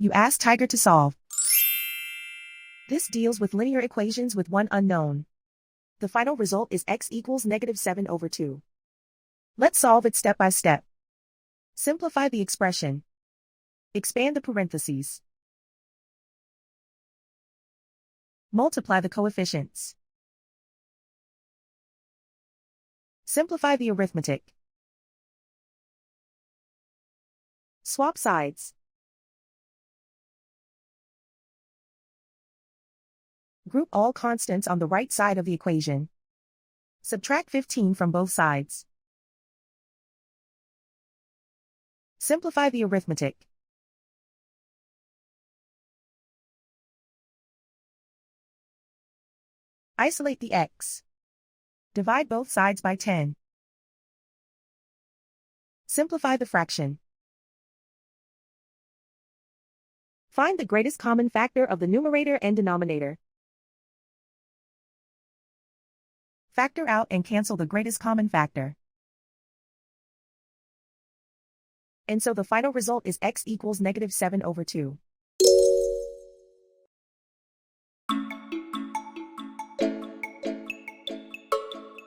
You ask Tiger to solve. This deals with linear equations with one unknown. The final result is x equals -7/2. Let's solve it step by step. Simplify the expression. Expand the parentheses. Multiply the coefficients. Simplify the arithmetic. Swap sides. Group all constants on the right side of the equation. Subtract 15 from both sides. Simplify the arithmetic. Isolate the x. Divide both sides by 10. Simplify the fraction. Find the greatest common factor of the numerator and denominator. Factor out and cancel the greatest common factor. And so the final result is x equals -7/2.